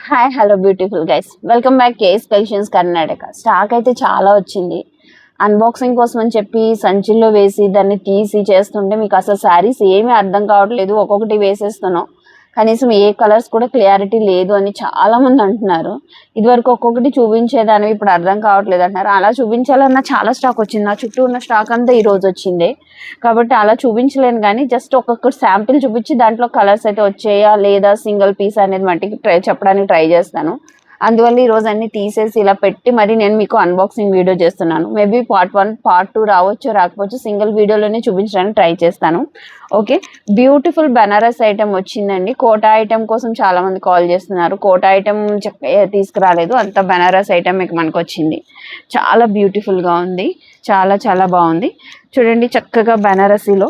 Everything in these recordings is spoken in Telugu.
Hi hello beautiful guys, welcome back KS collections Karnataka. Stock అయితే చాలా వచ్చింది. అన్బాక్సింగ్ కోసం అని చెప్పి సంచుల్లో వేసి దాన్ని తీసి చేస్తుంటే మీకు అసలు శారీస్ ఏమీ అర్థం కావట్లేదు. ఒక్కొక్కటి వేసేస్తున్నాం, కనీసం ఏ కలర్స్ కూడా క్లియారిటీ లేదు అని చాలా మంది అంటున్నారు. ఇదివరకు ఒక్కొక్కటి చూపించేదాన్ని, ఇప్పుడు అర్థం కావట్లేదు అంటున్నారు. అలా చూపించాలన్నా చాలా స్టాక్ వచ్చింది. నా చుట్టూ ఉన్న స్టాక్ అంతా ఈ రోజు వచ్చింది కాబట్టి అలా చూపించలేను, కానీ జస్ట్ ఒక్కొక్కటి శాంపిల్ చూపించి దాంట్లో కలర్స్ అయితే వచ్చాయా లేదా సింగిల్ పీస్ అనేది మట్టికి చెప్పడానికి ట్రై చేస్తాను. అందువల్ల ఈరోజు అన్ని తీసేసి ఇలా పెట్టి మరి నేను మీకు అన్బాక్సింగ్ వీడియో చేస్తున్నాను. మేబీ పార్ట్ 1 పార్ట్ 2 రావచ్చు, రాకపోవచ్చు. సింగిల్ వీడియోలోనే చూపించడానికి ట్రై చేస్తాను. ఓకే, బ్యూటిఫుల్ బనారస్ ఐటమ్ వచ్చిందండి. కోటా ఐటమ్ కోసం చాలా మంది కాల్ చేస్తున్నారు. కోటా ఐటమ్ తీసుకురాలేదు, అంత బనారస్ ఐటమ్ మీకు మనకు వచ్చింది. చాలా బ్యూటిఫుల్గా ఉంది, చాలా చాలా బాగుంది. చూడండి, చక్కగా బనారసీలో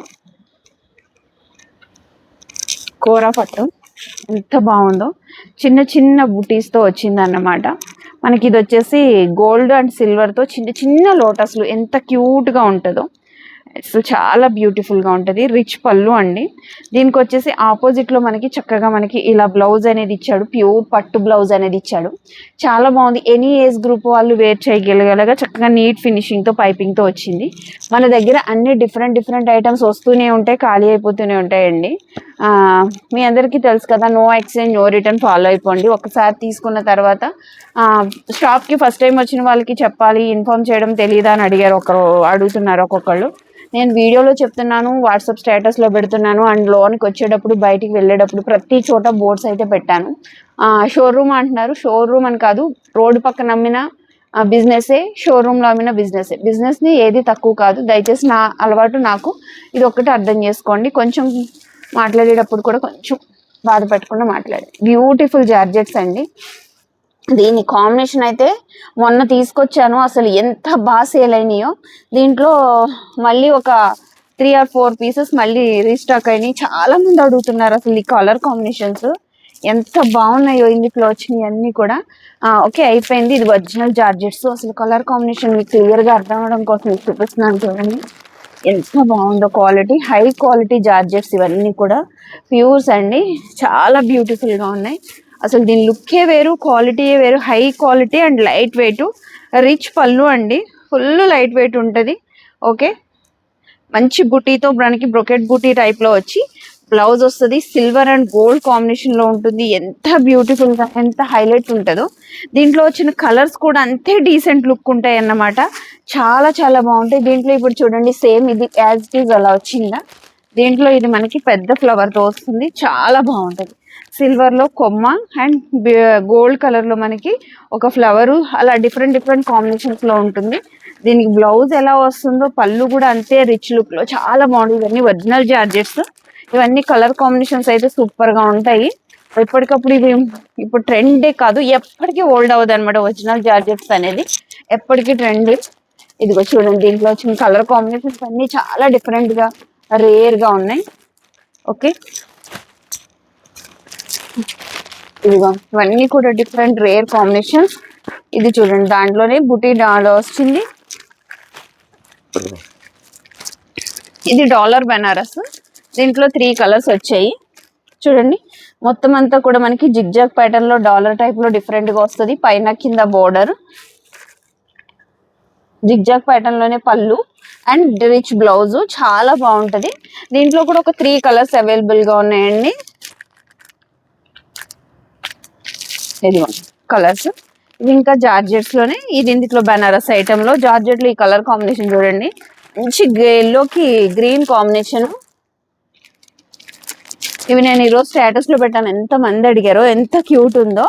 కూర పట్టు ఎంత బాగుందో. చిన్న చిన్న బుటీస్తో వచ్చిందన్నమాట. మనకి ఇది వచ్చేసి గోల్డ్ అండ్ సిల్వర్తో చిన్న చిన్న లోటస్లు, ఎంత క్యూట్గా ఉంటుందో. అసలు చాలా బ్యూటిఫుల్గా ఉంటుంది. రిచ్ పళ్ళు అండి. దీనికి వచ్చేసి ఆపోజిట్లో మనకి చక్కగా మనకి ఇలా బ్లౌజ్ అనేది ఇచ్చాడు. ప్యూర్ పట్టు బ్లౌజ్ అనేది ఇచ్చాడు. చాలా బాగుంది. ఎనీ ఏజ్ గ్రూప్ వాళ్ళు వేర్ చేయగలిగేలాగా చక్కగా నీట్ ఫినిషింగ్తో పైపింగ్తో వచ్చింది. మన దగ్గర అన్ని డిఫరెంట్ ఐటమ్స్ వస్తూనే ఉంటాయి, ఖాళీ అయిపోతూనే ఉంటాయండి. మీ అందరికీ తెలుసు కదా, no exchange no return follow అయిపోండి. ఒకసారి తీసుకున్న తర్వాత షాప్కి ఫస్ట్ టైం వచ్చిన వాళ్ళకి చెప్పాలి, ఇన్ఫార్మ్ చేయడం తెలియదా అని అడుగుతున్నారు ఒక్కొక్కళ్ళు. నేను వీడియోలో చెప్తున్నాను, వాట్సాప్ స్టేటస్లో పెడుతున్నాను, అండ్ లోనికి వచ్చేటప్పుడు బయటికి వెళ్ళేటప్పుడు ప్రతి చోట బోర్డ్స్ అయితే పెట్టాను. షోరూమ్ అంటున్నారు, షోరూమ్ అని కాదు, రోడ్డు పక్కన అమ్మిన బిజినెసే, షోరూమ్లో అమ్మిన బిజినెస్ని ఏది తక్కువ కాదు. దయచేసి నా అలవాటు నాకు ఇది ఒక్కటి అర్థం చేసుకోండి. కొంచెం మాట్లాడేటప్పుడు కూడా కొంచెం బాధ పెట్టకుండా మాట్లాడే. బ్యూటిఫుల్ జార్జెట్స్ అండి. దీని కాంబినేషన్ అయితే మొన్న తీసుకొచ్చాను, అసలు ఎంత బాగా సేల్ అయినాయో. దీంట్లో మళ్ళీ ఒక 3 or 4 పీసెస్ మళ్ళీ రీస్టాక్ అయినాయి. చాలా మంది అడుగుతున్నారు అసలు ఈ కలర్ కాంబినేషన్స్ ఎంత బాగున్నాయో. ఇందులో వచ్చినాయి అన్నీ కూడా. ఓకే, అయిపోయింది. ఇది ఒరిజినల్ జార్జెట్స్. అసలు కలర్ కాంబినేషన్ మీకు క్లియర్గా అర్థం అవడం కోసం చూపిస్తున్నాను. చూడండి ఎంత బాగుందో. క్వాలిటీ, హై క్వాలిటీ జార్జెట్స్ ఇవన్నీ కూడా ప్యూర్స్ అండి. చాలా బ్యూటిఫుల్గా ఉన్నాయి. అసలు దీని లుక్కే వేరు, క్వాలిటీయే వేరు. High quality and light wait, rich పళ్ళు అండి. ఫుల్ లైట్ వెయిట్ ఉంటుంది. ఓకే, మంచి బుటీతో మనకి బ్రొకెట్ బుటీ టైప్లో వచ్చి బ్లౌజ్ వస్తుంది. సిల్వర్ అండ్ గోల్డ్ కాంబినేషన్లో ఉంటుంది. ఎంత బ్యూటిఫుల్గా, ఎంత హైలైట్ ఉంటుందో. దీంట్లో వచ్చిన కలర్స్ కూడా అంతే డీసెంట్ లుక్ ఉంటాయి అన్నమాట. చాలా చాలా బాగుంటాయి. దీంట్లో ఇప్పుడు చూడండి, సేమ్ ఇది యాజ్ ఇట్ ఈజ్ అలా వచ్చిందా. దీంట్లో ఇది మనకి పెద్ద ఫ్లవర్తో వస్తుంది. చాలా బాగుంటుంది. సిల్వర్లో కొమ్మ అండ్ గోల్డ్ కలర్లో మనకి ఒక ఫ్లవరు, అలా డిఫరెంట్ కాంబినేషన్స్లో ఉంటుంది. దీనికి బ్లౌజ్ ఎలా వస్తుందో, పళ్ళు కూడా అంతే రిచ్ లుక్లో చాలా బాగుంటుంది. ఇవన్నీ ఒరిజినల్ జార్జెట్స్. ఇవన్నీ కలర్ కాంబినేషన్స్ అయితే సూపర్గా ఉంటాయి. ఎప్పటికప్పుడు ఇవి ఇప్పుడు ట్రెండే కాదు, ఎప్పటికీ ఓల్డ్ అవ్వదు అనమాట. ఒరిజినల్ జార్జెట్స్ అనేది ఎప్పటికీ ట్రెండ్. ఇదిగో చూడండి, దీంట్లో వచ్చిన కలర్ కాంబినేషన్స్ అన్నీ చాలా డిఫరెంట్గా, రేర్గా ఉన్నాయి. ఓకే, ఇదిగో ఇవన్నీ కూడా డిఫరెంట్ రేర్ కాంబినేషన్స్. ఇది చూడండి, దాంట్లోనే బుటీ డాలో వచ్చింది. ఇది డాలర్ బనారస్. దీంట్లో 3 కలర్స్ వచ్చాయి. చూడండి, మొత్తం అంతా కూడా మనకి జిగ్జాగ్ ప్యాటర్న్ లో డాలర్ టైప్ లో డిఫరెంట్ గా వస్తుంది. పైన కింద బోర్డర్, జిగ్జాగ్ ప్యాటర్న్ లోనే పళ్ళు అండ్ రిచ్ బ్లౌజ్. చాలా బాగుంటది. దీంట్లో కూడా ఒక 3 కలర్స్ అవైలబుల్ గా ఉన్నాయండి. ఇది కలర్స్. ఇది ఇంకా జార్జెట్స్ లోనే, ఇది ఇందులో బనారస్ ఐటమ్ లో జార్జెట్ లో ఈ కలర్ కాంబినేషన్ చూడండి, మంచి ఎల్లోకి గ్రీన్ కాంబినేషన్. ఇవి నేను ఈరోజు స్టేటస్ లో పెట్టాను, ఎంత మంది అడిగారో. ఎంత క్యూట్ ఉందో.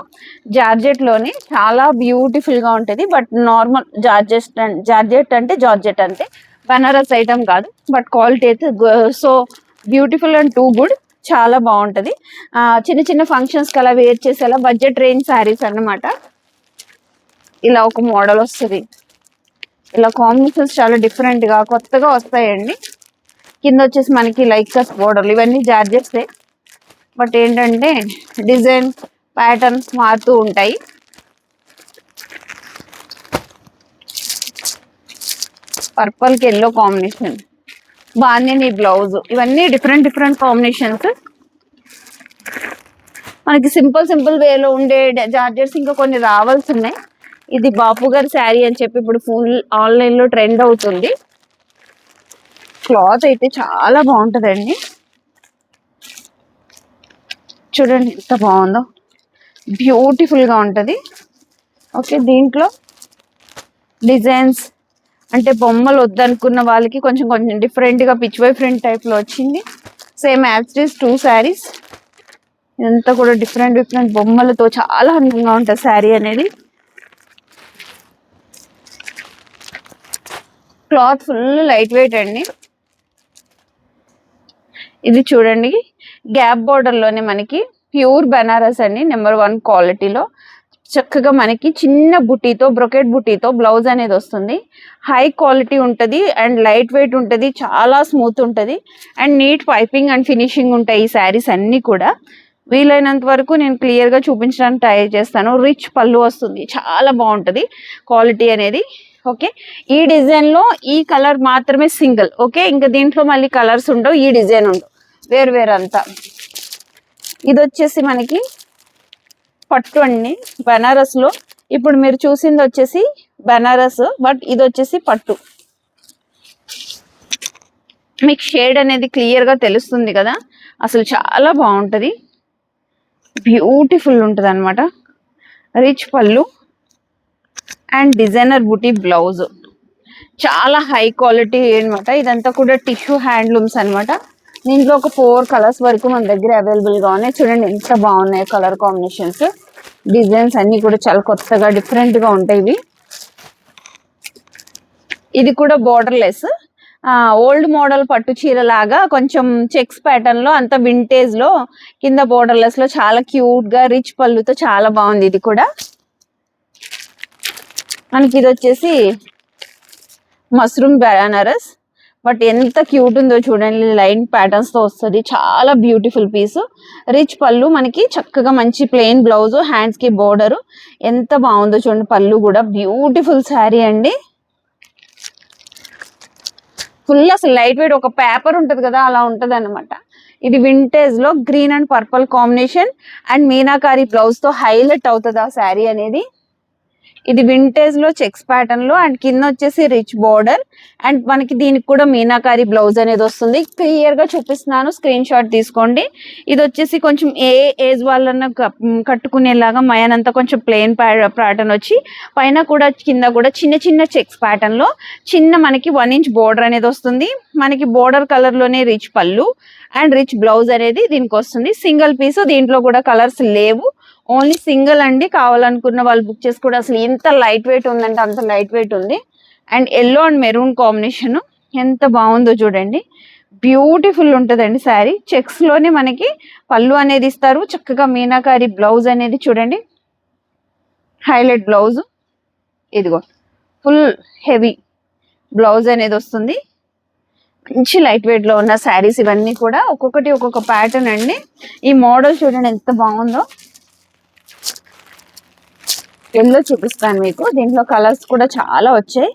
జార్జెట్ లోనే చాలా బ్యూటిఫుల్ గా ఉంటది. బట్ నార్మల్ జార్జెట్ అంటే బనారస్ ఐటమ్ కాదు, బట్ క్వాలిటీ అయితే so beautiful and too good. చాలా బాగుంటది. చిన్న చిన్న ఫంక్షన్స్ కి అలా వేర్ చేసేలా బడ్జెట్ రేంజ్ శారీస్ అన్నమాట. ఇలా ఒక మోడల్ వస్తుంది. ఇలా కాంబినేషన్స్ చాలా డిఫరెంట్ గా కొత్తగా వస్తాయండి. కింద వచ్చేసి మనకి లైక్ కస్ బోర్డర్లు. ఇవన్నీ జార్జెట్స్, బట్ ఏంటంటే డిజైన్ ప్యాటర్న్స్ మారుతూ ఉంటాయి. పర్పల్ కి ఎల్లో కాంబినేషన్, బాగుంది. బ్లౌజ్. ఇవన్నీ డిఫరెంట్ కాంబినేషన్స్. మనకి సింపుల్ వేలో ఉండే జార్జెట్స్ ఇంకా కొన్ని రావాల్సి ఉన్నాయి. ఇది బాపు గారి శారీ అని చెప్పి ఇప్పుడు ఫుల్ ఆన్లైన్ లో ట్రెండ్ అవుతుంది. క్లాత్ అయితే చాలా బాగుంటదండి. చూడండి ఎంత బాగుందో, బ్యూటిఫుల్ గా ఉంటది. ఓకే, దీంట్లో డిజైన్స్ అంటే బొమ్మలు వద్దనుకున్న వాళ్ళకి కొంచెం డిఫరెంట్ గా పిచ్ బై ఫ్రంట్ టైప్ లో వచ్చింది. Same as it is 2 saris. ఇదంతా కూడా డిఫరెంట్ బొమ్మలతో చాలా అందంగా ఉంటుంది శారీ అనేది. క్లాత్ ఫుల్ లైట్ వెయిట్ అండి. ఇది చూడండి, గ్యాప్ బోర్డర్ లోనే మనకి ప్యూర్ బనారస్ అండి, నెంబర్ 1 క్వాలిటీలో. చక్కగా మనకి చిన్న బుటీతో, బ్రొకెట్ బుటీతో బ్లౌజ్ అనేది వస్తుంది. హై క్వాలిటీ ఉంటుంది అండ్ లైట్ వెయిట్ ఉంటుంది, చాలా స్మూత్ ఉంటుంది and neat piping and finishing ఉంటాయి ఈ శారీస్ అన్ని కూడా. వీలైనంత వరకు నేను క్లియర్ గా చూపించడానికి ట్రై చేస్తాను. రిచ్ పళ్ళు వస్తుంది, చాలా బాగుంటుంది క్వాలిటీ అనేది. ఓకే, ఈ డిజైన్ లో ఈ కలర్ మాత్రమే సింగిల్. ఓకే, ఇంకా దీంట్లో మళ్ళీ కలర్స్ ఉండవు, ఈ డిజైన్ ఉండవు, వేరు అంతా. ఇది వచ్చేసి మనకి పట్టు అండి, బనారస్ లో. ఇప్పుడు మీరు చూసింది వచ్చేసి బనారస్, బట్ ఇది వచ్చేసి పట్టు. మీకు షేడ్ అనేది క్లియర్ గా తెలుస్తుంది కదా, అసలు చాలా బాగుంటది, బ్యూటిఫుల్ ఉంటుంది అనమాట. రిచ్ పళ్ళు అండ్ డిజైనర్ బుటీ బ్లౌజ్, చాలా హై క్వాలిటీ అనమాట. ఇదంతా కూడా టిష్యూ హ్యాండ్లూమ్స్ అనమాట. దీంట్లో ఒక 4 కలర్స్ వరకు మన దగ్గర అవైలబుల్ గా ఉన్నాయి. చూడండి ఎంత బాగున్నాయి కలర్ కాంబినేషన్స్, డిజైన్స్ అన్ని కూడా చాలా కొత్తగా డిఫరెంట్ గా ఉంటాయి ఇవి. ఇది కూడా బోర్డర్ లెస్, ఓల్డ్ మోడల్ పట్టు చీర లాగా కొంచెం చెక్స్ ప్యాటర్న్ లో, అంత వింటేజ్ లో, కింద బోర్డర్ లెస్ లో చాలా క్యూట్ గా రిచ్ పళ్ళుతో చాలా బాగుంది. ఇది కూడా మనకి ఇది వచ్చేసి మష్రూమ్ బనారస్, బట్ ఎంత క్యూట్ ఉందో చూడండి, లైన్ ప్యాటర్న్స్ తో వస్తుంది, చాలా బ్యూటిఫుల్ పీస్. రిచ్ పళ్ళు, మనకి చక్కగా మంచి ప్లెయిన్ బ్లౌజ్, హ్యాండ్స్ కి బోర్డర్, ఎంత బాగుందో చూడండి. పళ్ళు కూడా బ్యూటిఫుల్ శారీ అండి, ఫుల్ అసలు లైట్ వెయిట్, ఒక పేపర్ ఉంటది కదా అలా ఉంటది అనమాట. ఇది వింటేజ్ లో green and purple combination and meenakari blouse తో హైలైట్ అవుతుంది ఆ శారీ అనేది. ఇది వింటేజ్ లో చెక్స్ ప్యాటర్న్ లో అండ్ కింద వచ్చేసి రిచ్ బోర్డర్ అండ్ మనకి దీనికి కూడా మీనాకారి బ్లౌజ్ అనేది వస్తుంది. క్లియర్ గా చూపిస్తున్నాను, స్క్రీన్ షాట్ తీసుకోండి. ఇది వచ్చేసి కొంచెం ఏ ఏజ్ వాళ్ళన్నా కట్టుకునేలాగా మయానంతా కొంచెం ప్లెయిన్ ప్యాటర్న్ వచ్చి, పైన కూడా కింద కూడా చిన్న చెక్స్ ప్యాటర్న్ లో చిన్న మనకి 1 ఇంచ్ బోర్డర్ అనేది వస్తుంది. మనకి బోర్డర్ కలర్ లోనే రిచ్ పళ్ళు అండ్ రిచ్ బ్లౌజ్ అనేది దీనికి వస్తుంది. సింగిల్ పీస్, దీంట్లో కూడా కలర్స్ లేవు, ఓన్లీ సింగిల్ అండి. కావాలనుకున్న వాళ్ళు బుక్ చేసుకోవడం. అసలు ఎంత లైట్ వెయిట్ ఉందంటే అంత లైట్ వెయిట్ ఉంది. And yellow and maroon combination ఎంత బాగుందో చూడండి, బ్యూటిఫుల్ ఉంటుందండి శారీ. చెక్స్ లోనే మనకి పళ్ళు అనేది ఇస్తారు, చక్కగా మీనాకారి బ్లౌజ్ అనేది చూడండి, హైలైట్ బ్లౌజ్. ఇదిగో ఫుల్ హెవీ బ్లౌజ్ అనేది వస్తుంది. మంచి లైట్ వెయిట్ లో ఉన్న శారీస్ ఇవన్నీ కూడా, ఒక్కొక్కటి ఒక్కొక్క ప్యాటర్న్ అండి. ఈ మోడల్ చూడండి ఎంత బాగుందో. ఎల్లో చూపిస్తాను మీకు, దీంట్లో కలర్స్ కూడా చాలా వచ్చాయి,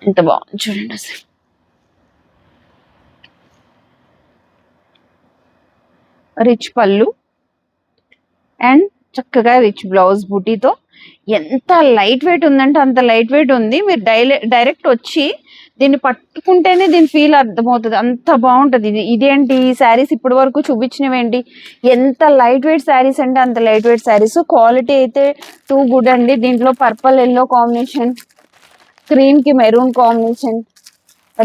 ఎంత బాగుంది చూడండి అసలు. రిచ్ పళ్ళు అండ్ చక్కగా రిచ్ బ్లౌజ్ బుటీతో, ఎంత లైట్ వెయిట్ ఉందంటే అంత లైట్ వెయిట్ ఉంది. మీరు డైరెక్ట్ వచ్చి దీన్ని పట్టుకుంటేనే దీని ఫీల్ అర్థమవుతుంది, అంత బాగుంటది. ఇదేంటి ఈ శారీస్ ఇప్పటి వరకు చూపించినవేంటి, ఎంత లైట్ వెయిట్ శారీస్ అంటే అంత లైట్ వెయిట్ శారీస్. క్వాలిటీ అయితే టూ గుడ్ అండి. దీంట్లో పర్పుల్ ఎల్లో కాంబినేషన్, క్రీమ్ కి మెరూన్ కాంబినేషన్,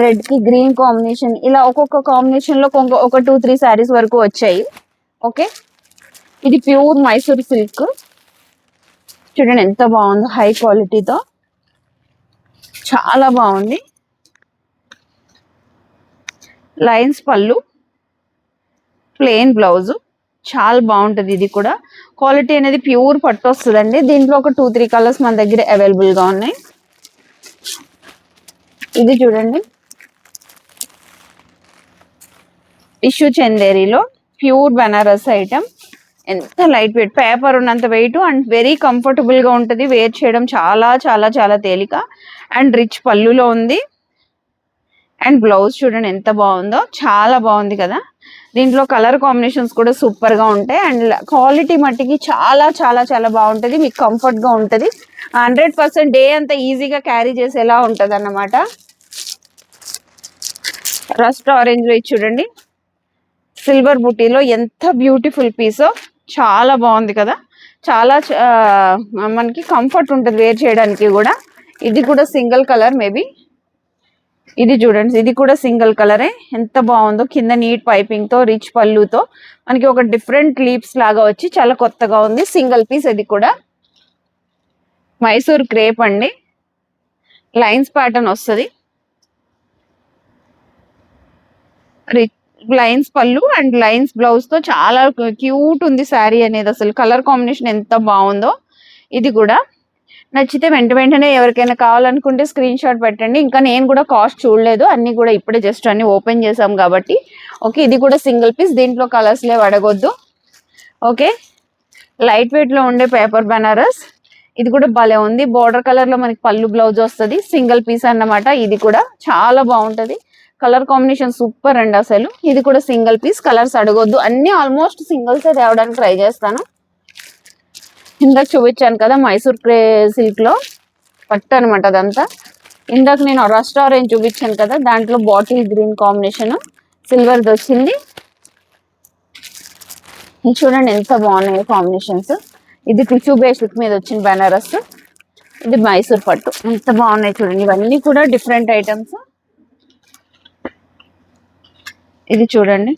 రెడ్ కి గ్రీన్ కాంబినేషన్, ఇలా ఒక్కొక్క కాంబినేషన్ లో ఒక 2-3 శారీస్ వరకు వచ్చాయి. ఓకే, ఇది ప్యూర్ మైసూర్ సిల్క్, చూడండి ఎంత బాగుందో, హై క్వాలిటీతో చాలా బాగుంది. లైన్స్ పళ్ళు, ప్లెయిన్ బ్లౌజ్, చాలా బాగుంటది. ఇది కూడా క్వాలిటీ అనేది ప్యూర్ పట్టు వస్తుందండి. దీంట్లో ఒక 2-3 కలర్స్ మన దగ్గర అవైలబుల్ గా ఉన్నాయి. ఇది చూడండి, టిష్యూ చందేరిలో ప్యూర్ బనారస్ ఐటమ్, ఎంత లైట్ వెయిట్, పేపర్ ఉన్నంత వెయిట్ అండ్ వెరీ కంఫర్టబుల్ గా ఉంటుంది, వేర్ చేయడం చాలా చాలా చాలా తేలిక. అండ్ రిచ్ పళ్ళులో ఉంది అండ్ బ్లౌజ్ చూడండి ఎంత బాగుందో, చాలా బాగుంది కదా. దీంట్లో కలర్ కాంబినేషన్స్ కూడా సూపర్ గా ఉంటాయి అండ్ క్వాలిటీ మట్టికి చాలా చాలా చాలా బాగుంటది, మీకు కంఫర్ట్ గా ఉంటది. 100% డే అంతా ఈజీగా క్యారీ చేసేలా ఉంటది అన్నమాట. రస్ట్ ఆరెంజ్ లో చూడండి, సిల్వర్ బుటీలో ఎంత బ్యూటిఫుల్ పీస్, చాలా బాగుంది కదా. చాలా మనకి కంఫర్ట్ ఉంటుంది వేర్ చేయడానికి కూడా. ఇది కూడా సింగిల్ కలర్, మేబీ ఇది చూడండి, ఇది కూడా సింగిల్ కలరే, ఎంత బాగుందో. కింద నీట్ పైపింగ్ తో రిచ్ పళ్ళుతో మనకి ఒక డిఫరెంట్ లీప్స్ లాగా వచ్చి చాలా కొత్తగా ఉంది. సింగిల్ పీస్, ఇది కూడా మైసూర్ క్రేప్ అండి, లైన్స్ ప్యాటర్న్ వస్తుంది. లైన్స్ పళ్ళు అండ్ లైన్స్ బ్లౌజ్ తో చాలా క్యూట్ ఉంది శారీ అనేది. అసలు కలర్ కాంబినేషన్ ఎంత బాగుందో. ఇది కూడా నచ్చితే వెంటనే ఎవరికైనా కావాలనుకుంటే స్క్రీన్ షాట్ పెట్టండి. ఇంకా నేను కూడా కాస్ట్ చూడలేదు, అన్ని కూడా ఇప్పుడే జస్ట్ అన్ని ఓపెన్ చేసాం కాబట్టి. ఓకే, ఇది కూడా సింగిల్ పీస్, దీంట్లో కలర్స్ లేవు అడగొద్దు. ఓకే, లైట్ వెయిట్ లో ఉండే పేపర్ బనారస్, ఇది కూడా భలే ఉంది. బోర్డర్ కలర్ లో మనకి పళ్ళు బ్లౌజ్ వస్తుంది, సింగిల్ పీస్ అన్నమాట. ఇది కూడా చాలా బాగుంటది, కలర్ కాంబినేషన్ సూపర్ అండి అసలు. ఇది కూడా సింగిల్ పీస్, కలర్స్ అడగొద్దు, అన్ని ఆల్మోస్ట్ సింగిల్స్ తేవడానికి ట్రై చేస్తాను. ఇందాక చూపించాను కదా మైసూర్ సిల్క్ లో పట్టు అనమాట అదంతా. ఇందాక నేను రస్ట్ ఆరెంజ్ చూపించాను కదా, దాంట్లో బాటిల్ గ్రీన్ కాంబినేషన్ సిల్వర్ వచ్చింది. చూడండి ఎంత బాగున్నాయి కాంబినేషన్స్. ఇది టిష్యూ బేసిక్ మీద వచ్చిన బనారస్, ఇది మైసూర్ పట్టు, ఎంత బాగున్నాయి చూడండి. ఇవన్నీ కూడా డిఫరెంట్ ఐటమ్స్. ఇది చూడండి,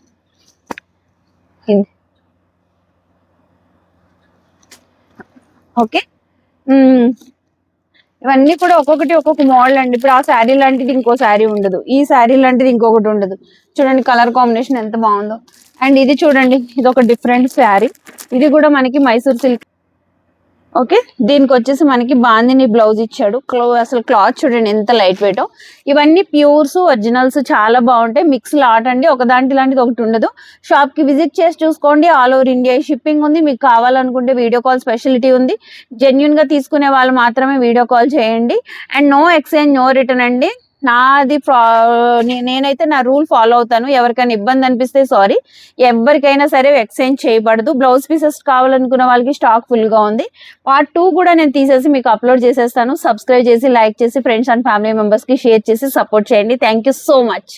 ఓకే. ఇవన్నీ కూడా ఒక్కొక్కటి ఒక్కొక్క మోడల్ అండి. ఇప్పుడు ఆ శారీ లాంటిది ఇంకో శారీ ఉండదు, ఈ శారీ లాంటిది ఇంకొకటి ఉండదు. చూడండి కలర్ కాంబినేషన్ ఎంత బాగుందో. అండ్ ఇది చూడండి, ఇది ఒక డిఫరెంట్ శారీ, ఇది కూడా మనకి మైసూర్ సిల్క్. ఓకే, దీనికి వచ్చేసి మనకి బాందిని బ్లౌజ్ ఇచ్చాడు. అసలు క్లాత్ చూడండి ఎంత లైట్ వెయిట్. ఇవన్నీ ప్యూర్స్ ఒరిజినల్స్ చాలా బాగుంటాయి. మిక్స్ లాట్ అండి, ఒక దాంట్లో లాంటిది ఒకటి ఉండదు. షాప్ కి విజిట్ చేసి చూసుకోండి, ఆల్ ఓవర్ ఇండియా షిప్పింగ్ ఉంది. మీకు కావాలనుకుంటే వీడియో కాల్ స్పెషాలిటీ ఉంది. జెన్యున్ గా తీసుకునే వాళ్ళు మాత్రమే వీడియో కాల్ చేయండి. And no exchange no return అండి. నాది నేనైతే నా రూల్ ఫాలో అవుతాను. ఎవరికైనా ఇబ్బంది అనిపిస్తే సారీ, ఎవరికైనా సరే ఎక్స్చేంజ్ చేయబడదు. బ్లౌజ్ పీసెస్ కావాలనుకున్న వాళ్ళకి స్టాక్ ఫుల్ గా ఉంది. పార్ట్ 2 కూడా నేను తీసేసి మీకు అప్లోడ్ చేసేస్తాను. సబ్స్క్రైబ్ చేసి, లైక్ చేసి, ఫ్రెండ్స్ అండ్ ఫ్యామిలీ మెంబర్స్ కి షేర్ చేసి సపోర్ట్ చేయండి. Thank you so much.